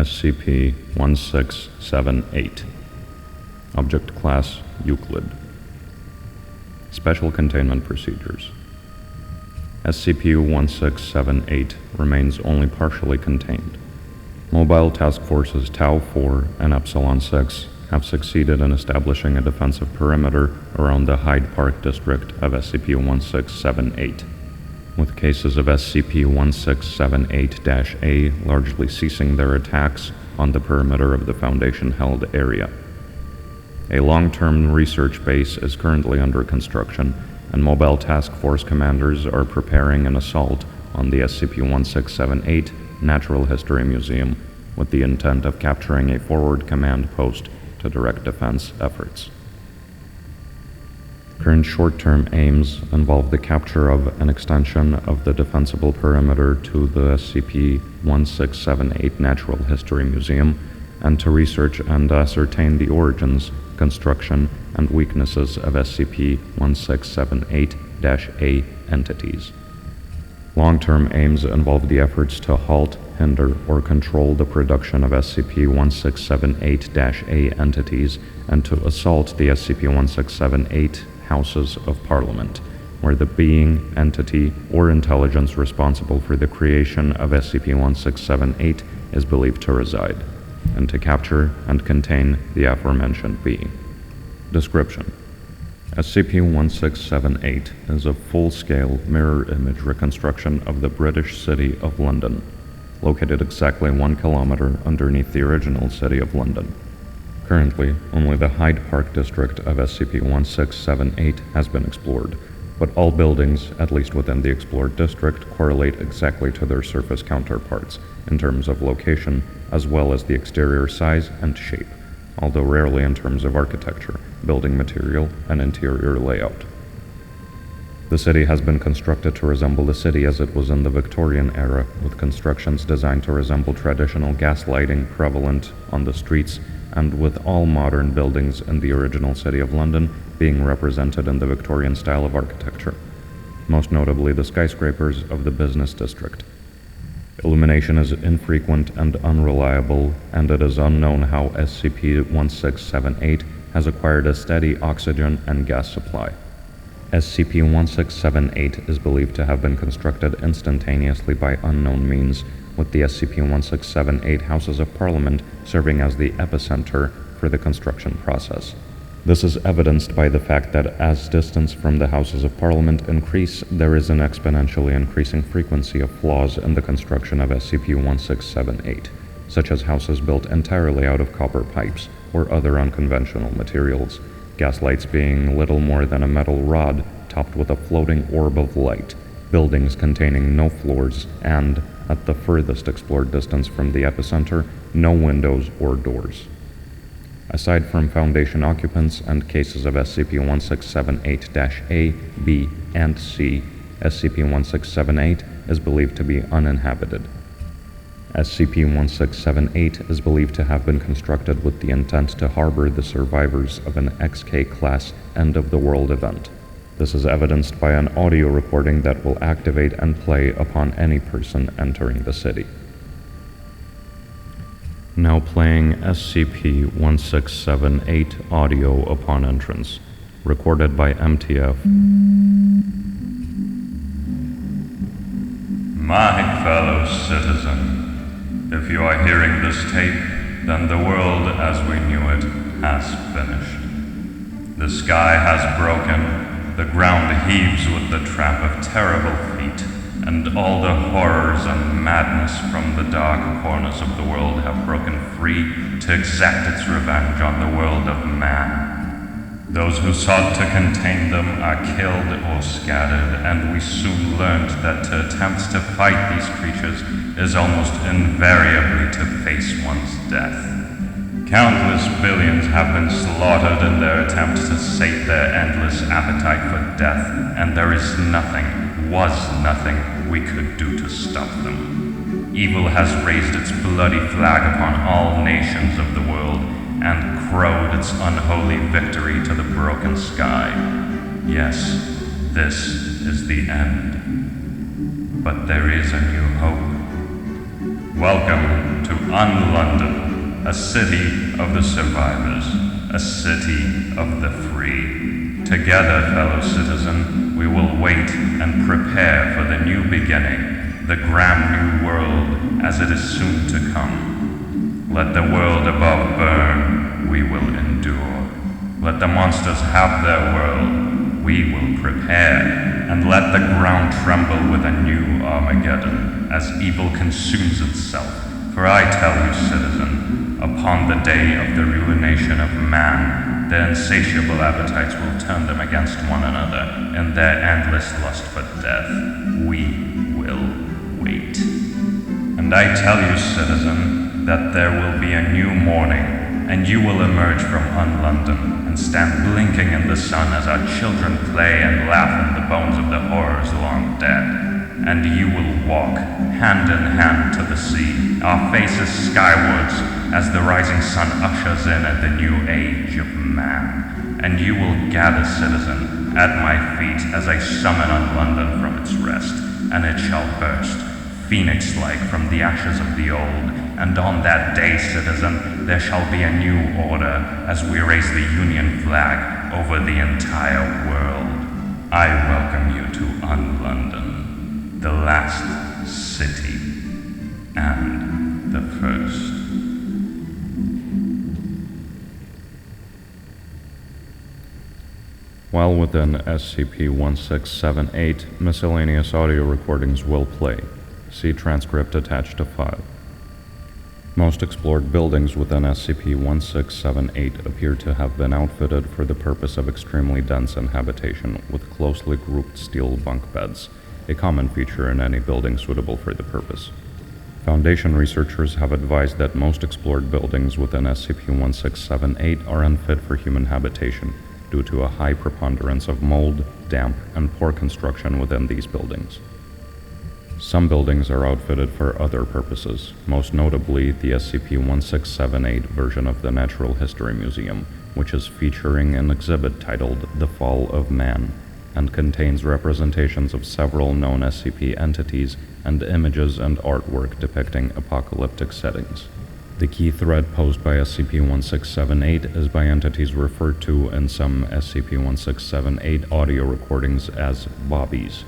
SCP-1678. Object Class Euclid. Special Containment Procedures. SCP-1678 remains only partially contained. Mobile Task Forces Tau-4 and Epsilon-6 have succeeded in establishing a defensive perimeter around the Hyde Park district of SCP-1678, with cases of SCP-1678-A largely ceasing their attacks on the perimeter of the Foundation-held area. A long-term research base is currently under construction, and Mobile Task Force commanders are preparing an assault on the SCP-1678 Natural History Museum with the intent of capturing a forward command post to direct defense efforts. Current short-term aims involve the capture of an extension of the defensible perimeter to the SCP-1678 Natural History Museum, and to research and ascertain the origins, construction, and weaknesses of SCP-1678-A entities. Long-term aims involve the efforts to halt, hinder, or control the production of SCP-1678-A entities, and to assault the SCP-1678 Houses of Parliament, where the being, entity, or intelligence responsible for the creation of SCP-1678 is believed to reside, and to capture and contain the aforementioned being. Description: SCP-1678 is a full-scale mirror image reconstruction of the British city of London, located exactly 1 kilometer underneath the original city of London. Currently, only the Hyde Park district of SCP-1678 has been explored, but all buildings, at least within the explored district, correlate exactly to their surface counterparts in terms of location, as well as the exterior size and shape, although rarely in terms of architecture, building material, and interior layout. The city has been constructed to resemble the city as it was in the Victorian era, with constructions designed to resemble traditional gas lighting prevalent on the streets, and with all modern buildings in the original city of London being represented in the Victorian style of architecture, most notably the skyscrapers of the business district. Illumination is infrequent and unreliable, and it is unknown how SCP-1678 has acquired a steady oxygen and gas supply. SCP-1678 is believed to have been constructed instantaneously by unknown means, with the SCP-1678 Houses of Parliament serving as the epicenter for the construction process. This is evidenced by the fact that as distance from the Houses of Parliament increase, there is an exponentially increasing frequency of flaws in the construction of SCP-1678, such as houses built entirely out of copper pipes or other unconventional materials, gas lights being little more than a metal rod topped with a floating orb of light, buildings containing no floors, and, at the furthest explored distance from the epicenter, no windows or doors. Aside from Foundation occupants and cases of SCP-1678-A, B, and C, SCP-1678 is believed to be uninhabited. SCP-1678 is believed to have been constructed with the intent to harbor the survivors of an XK-class end-of-the-world event. This is evidenced by an audio recording that will activate and play upon any person entering the city. Now playing SCP-1678 audio upon entrance, recorded by MTF. My fellow citizen, if you are hearing this tape, then the world as we knew it has finished. The sky has broken, the ground heaves with the tramp of terrible feet, and all the horrors and madness from the dark corners of the world have broken free to exact its revenge on the world of man. Those who sought to contain them are killed or scattered, and we soon learned that to attempt to fight these creatures is almost invariably to face one's death. Countless billions have been slaughtered in their attempt to sate their endless appetite for death, and there is nothing, was nothing, we could do to stop them. Evil has raised its bloody flag upon all nations of the world, and crowed its unholy victory to the broken sky. Yes, this is the end. But there is a new hope. Welcome to Unlondon, a city of the survivors, a city of the free. Together, fellow citizen, we will wait and prepare for the new beginning, the grand new world as it is soon to come. Let the world above burn, we will endure. Let the monsters have their world, we will prepare, and let the ground tremble with a new Armageddon as evil consumes itself. For I tell you, citizen, upon the day of the ruination of man, their insatiable appetites will turn them against one another in their endless lust for death. We will wait. And I tell you, citizen, that there will be a new morning, and you will emerge from Unlondon and stand blinking in the sun as our children play and laugh in the bones of the horrors long dead. And you will walk, hand in hand to the sea, our faces skywards, as the rising sun ushers in at the new age of man. And you will gather, citizen, at my feet as I summon Unlondon from its rest, and it shall burst, phoenix-like from the ashes of the old. And on that day, citizen, there shall be a new order as we raise the Union flag over the entire world. I welcome you to Unlondon, the last city, and the first. While within SCP-1678, miscellaneous audio recordings will play. See transcript attached to file. Most explored buildings within SCP-1678 appear to have been outfitted for the purpose of extremely dense inhabitation with closely grouped steel bunk beds, a common feature in any building suitable for the purpose. Foundation researchers have advised that most explored buildings within SCP-1678 are unfit for human habitation due to a high preponderance of mold, damp, and poor construction within these buildings. Some buildings are outfitted for other purposes, most notably the SCP-1678 version of the Natural History Museum, which is featuring an exhibit titled The Fall of Man, and contains representations of several known SCP entities and images and artwork depicting apocalyptic settings. The key threat posed by SCP-1678 is by entities referred to in some SCP-1678 audio recordings as bobbies,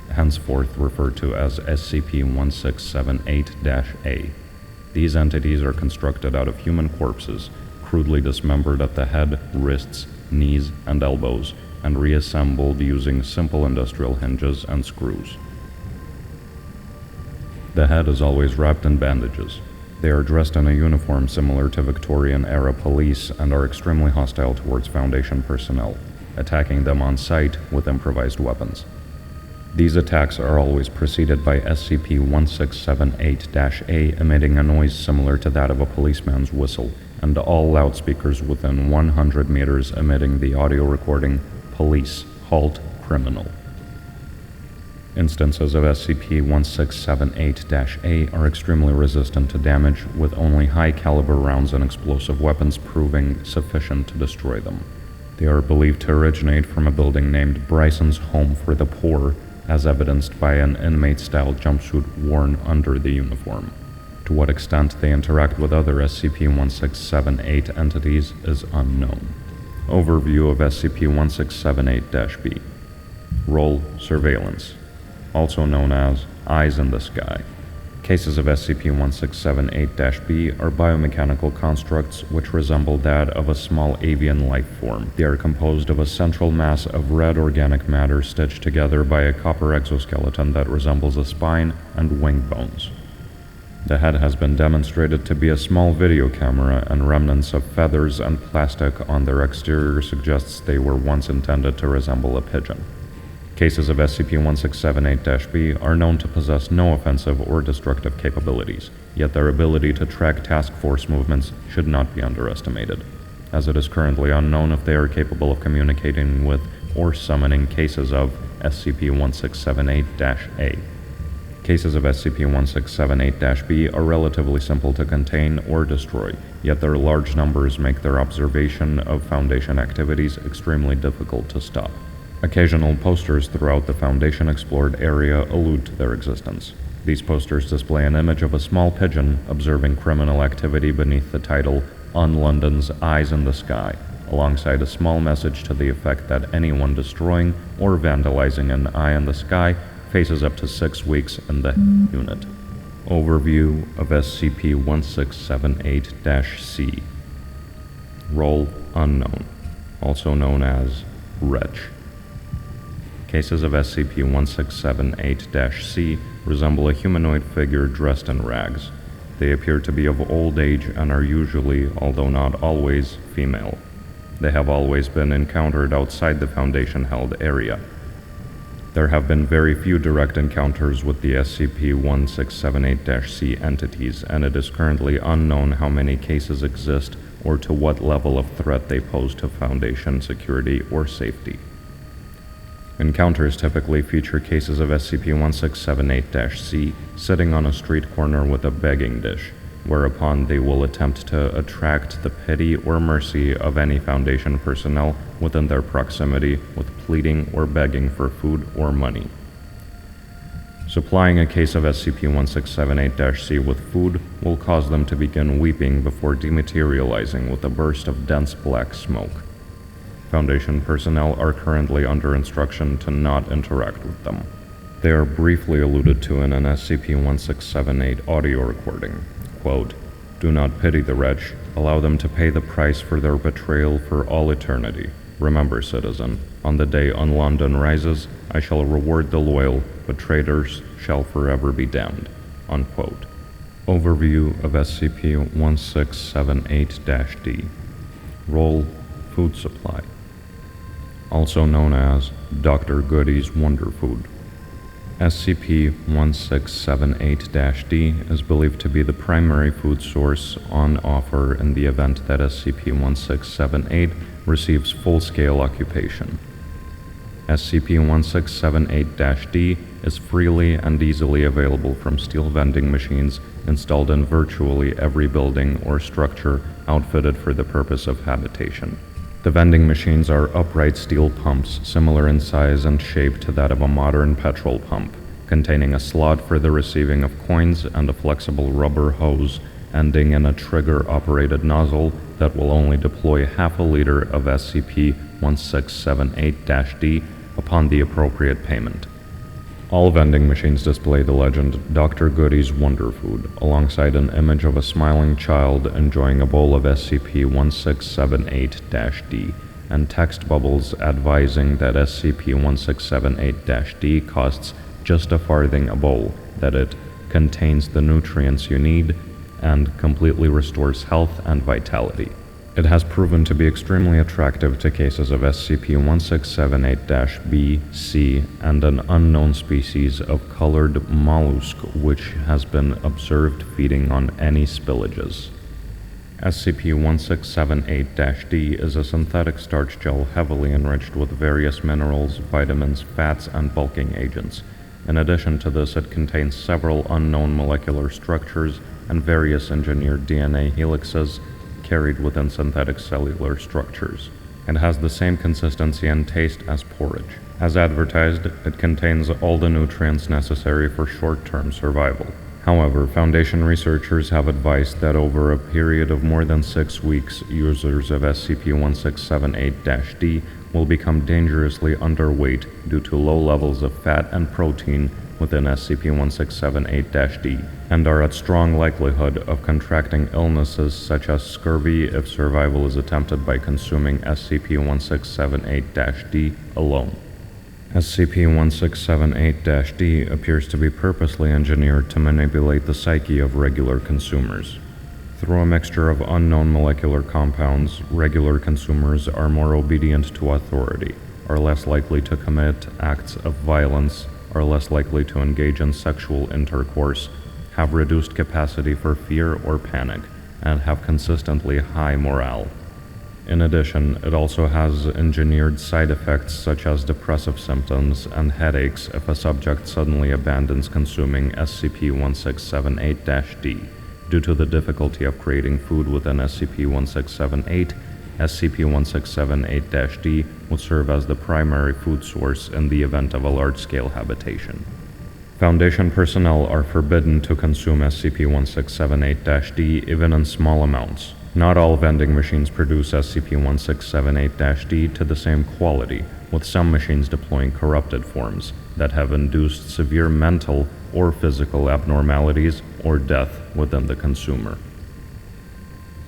henceforth referred to as SCP-1678-A. These entities are constructed out of human corpses, crudely dismembered at the head, wrists, knees, and elbows, and reassembled using simple industrial hinges and screws. The head is always wrapped in bandages. They are dressed in a uniform similar to Victorian-era police and are extremely hostile towards Foundation personnel, attacking them on sight with improvised weapons. These attacks are always preceded by SCP-1678-A emitting a noise similar to that of a policeman's whistle, and all loudspeakers within 100 meters emitting the audio recording, "Police, halt, criminal." Instances of SCP-1678-A are extremely resistant to damage, with only high-caliber rounds and explosive weapons proving sufficient to destroy them. They are believed to originate from a building named Bryson's Home for the Poor, as evidenced by an inmate-style jumpsuit worn under the uniform. To what extent they interact with other SCP-1678 entities is unknown. Overview of SCP-1678-B. Role: Surveillance, also known as Eyes in the Sky. Cases of SCP-1678-B are biomechanical constructs which resemble that of a small avian life form. They are composed of a central mass of red organic matter stitched together by a copper exoskeleton that resembles a spine and wing bones. The head has been demonstrated to be a small video camera, and remnants of feathers and plastic on their exterior suggests they were once intended to resemble a pigeon. Cases of SCP-1678-B are known to possess no offensive or destructive capabilities, yet their ability to track task force movements should not be underestimated, as it is currently unknown if they are capable of communicating with or summoning cases of SCP-1678-A. Cases of SCP-1678-B are relatively simple to contain or destroy, yet their large numbers make their observation of Foundation activities extremely difficult to stop. Occasional posters throughout the Foundation explored area allude to their existence. These posters display an image of a small pigeon observing criminal activity beneath the title, Unlondon's Eyes in the Sky, alongside a small message to the effect that anyone destroying or vandalizing an eye in the sky faces up to 6 weeks in the unit. Overview of SCP-1678-C. Role unknown, also known as Wretch. Cases of SCP-1678-C resemble a humanoid figure dressed in rags. They appear to be of old age and are usually, although not always, female. They have always been encountered outside the Foundation-held area. There have been very few direct encounters with the SCP-1678-C entities, and it is currently unknown how many cases exist or to what level of threat they pose to Foundation security or safety. Encounters typically feature cases of SCP-1678-C sitting on a street corner with a begging dish, whereupon they will attempt to attract the pity or mercy of any Foundation personnel within their proximity with pleading or begging for food or money. Supplying a case of SCP-1678-C with food will cause them to begin weeping before dematerializing with a burst of dense black smoke. Foundation personnel are currently under instruction to not interact with them. They are briefly alluded to in an SCP-1678 audio recording. Quote, "Do not pity the wretch. Allow them to pay the price for their betrayal for all eternity. Remember, citizen, on the day Unlondon rises, I shall reward the loyal, but traitors shall forever be damned." Unquote. Overview of SCP-1678-D. Role: Food Supply. Also known as Dr. Goody's Wonder Food. SCP-1678-D is believed to be the primary food source on offer in the event that SCP-1678 receives full-scale occupation. SCP-1678-D is freely and easily available from steel vending machines installed in virtually every building or structure outfitted for the purpose of habitation. The vending machines are upright steel pumps similar in size and shape to that of a modern petrol pump, containing a slot for the receiving of coins and a flexible rubber hose ending in a trigger-operated nozzle that will only deploy half a liter of SCP-1678-D upon the appropriate payment. All vending machines display the legend Dr. Goody's Wonder Food, alongside an image of a smiling child enjoying a bowl of SCP-1678-D, and text bubbles advising that SCP-1678-D costs just a farthing a bowl, that it contains the nutrients you need, and completely restores health and vitality. It has proven to be extremely attractive to cases of SCP-1678-B, C, and an unknown species of colored mollusk which has been observed feeding on any spillages. SCP-1678-D is a synthetic starch gel heavily enriched with various minerals, vitamins, fats, and bulking agents. In addition to this, it contains several unknown molecular structures and various engineered DNA helixes carried within synthetic cellular structures, and has the same consistency and taste as porridge. As advertised, it contains all the nutrients necessary for short-term survival. However, Foundation researchers have advised that over a period of more than 6 weeks, users of SCP-1678-D will become dangerously underweight due to low levels of fat and protein within SCP-1678-D, and are at strong likelihood of contracting illnesses such as scurvy if survival is attempted by consuming SCP-1678-D alone. SCP-1678-D appears to be purposely engineered to manipulate the psyche of regular consumers. Through a mixture of unknown molecular compounds, regular consumers are more obedient to authority, are less likely to commit acts of violence, are less likely to engage in sexual intercourse, have reduced capacity for fear or panic, and have consistently high morale. In addition, it also has engineered side effects such as depressive symptoms and headaches if a subject suddenly abandons consuming SCP-1678-D. Due to the difficulty of creating food within SCP-1678, SCP-1678-D would serve as the primary food source in the event of a large-scale habitation. Foundation personnel are forbidden to consume SCP-1678-D even in small amounts. Not all vending machines produce SCP-1678-D to the same quality, with some machines deploying corrupted forms that have induced severe mental or physical abnormalities or death within the consumer.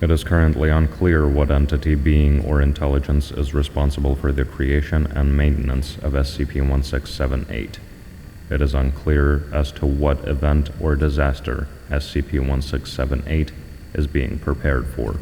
It is currently unclear what entity, being, or intelligence is responsible for the creation and maintenance of SCP-1678. It is unclear as to what event or disaster SCP-1678 is being prepared for.